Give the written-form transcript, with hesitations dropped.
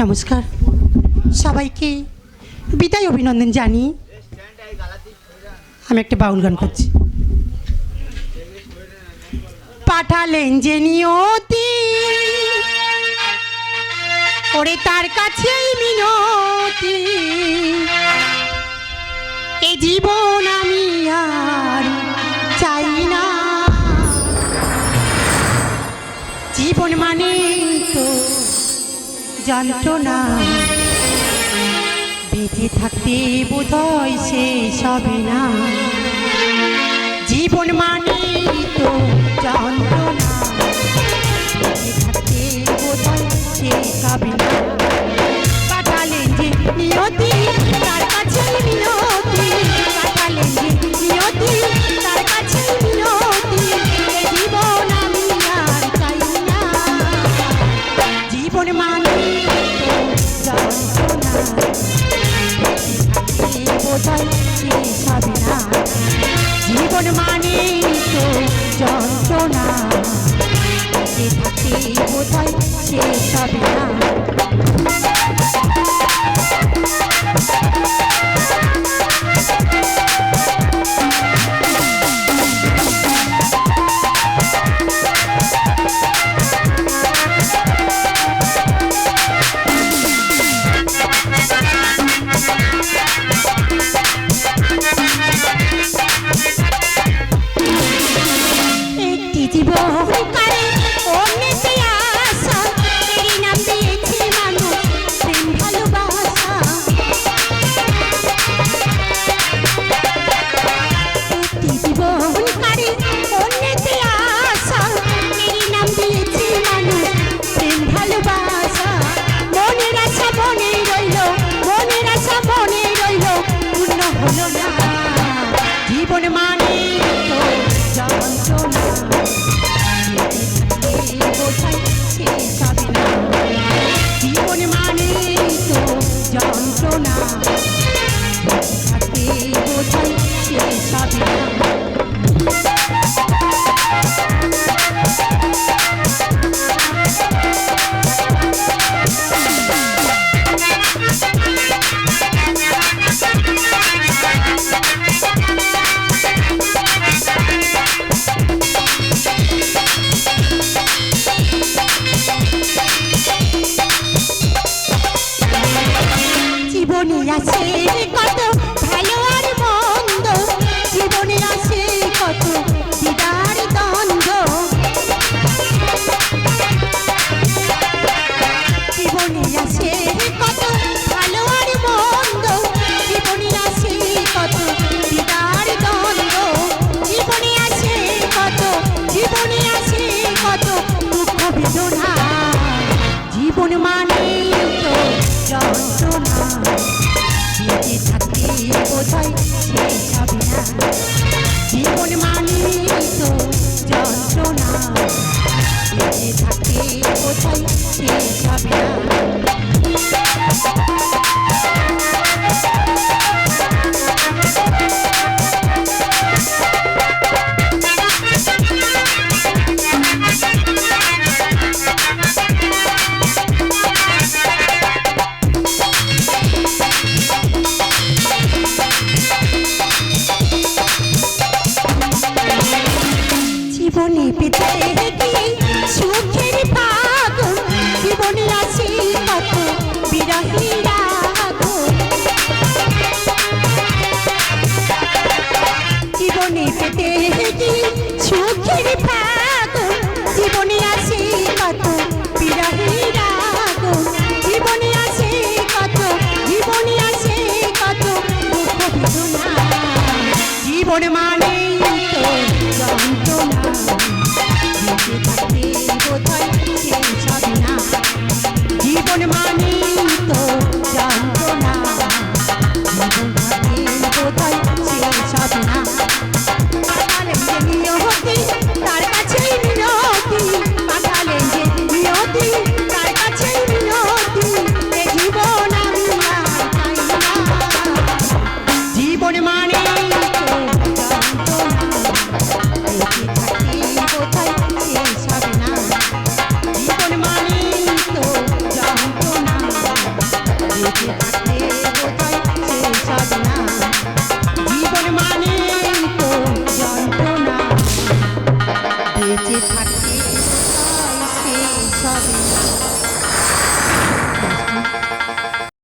নমস্কার সবাইকে বিদায় অভিনন্দন জানি। আমি একটা বাউল গান করছি। পাঠালেন যে নিয়তি ওরে তার কাছেই মিনতি, এ জীবন আমি আর চাই না। জীবন মানে তো যন্ত্রণা, বেঁচে থাকতে বোধহয় শেষ হবে না। জীবন মানে তো যন্ত্রণা, বেঁচে থাকতে বোধহয় শেষ হবে না। পাঠালেন যে নিয়তি তার কাছে মিনতি, পাঠালেন যে নিয়তি তার কাছে মিনতি, এ জীবন আমি আর চাই না। জীবন মানে তো যন্ত্রণা, বোধহয় শেষ হবে না। জীবন মানে তো যন্ত্রণা, বেঁচে থাকতে বোধহয় শেষ হবে না। জীবন মানে তো যন্ত্রণা, বোঝাই শেষ হবে না। জীবন মানে তো যন্ত্রণা, থাকতে বোঝাই শেষ হবে না। জীবনে আছে কত ভালো আর মন্দ, জীবনে আছে কত দিদার দ্বন্দ্ব, জীবনে আছে কত ভালো আর মন্দ, জীবনে আছে কত দিদার দ্বন্দ্ব, জীবনে আছে কত, জীবনে আছে কত দুঃখ বেদনা। জীবন মানে তো যন্ত্রণা, বেঁচে থাকতে বোধহয় শেষ হবে না। জীবন মানে তো যন্ত্রণা, বেঁচে থাকতে বোধহয় শেষ হবে না। জীবনে পেতে গিয়ে সুখের পাগল, জীবনে আছে কত বিরহের আগুন, জীবনে পেতে গিয়ে সুখের পাগল, জীবনে আছে কত বিরহের আগুন, জীবনে আছে কত, জীবনে আছে কত দুঃখ বেদনা। জীবন মানে তো যন্ত্রণা, বেঁচে থাকতে বোধহয় শেষ হবে না। জীবন মানে তো যন্ত্রণা, জীবন থাকতে বোধহয় শেষ হবে না। পাঠালেন যে নিয়তি তার কাছেই মিনতি, পাঠালেন যে নিয়তি তার কাছেই মিনতি, এ জীবন আমি আর চাই না। জীবন মানে তো বেঁচে থাকতে বোধহয় শেষ হবে না।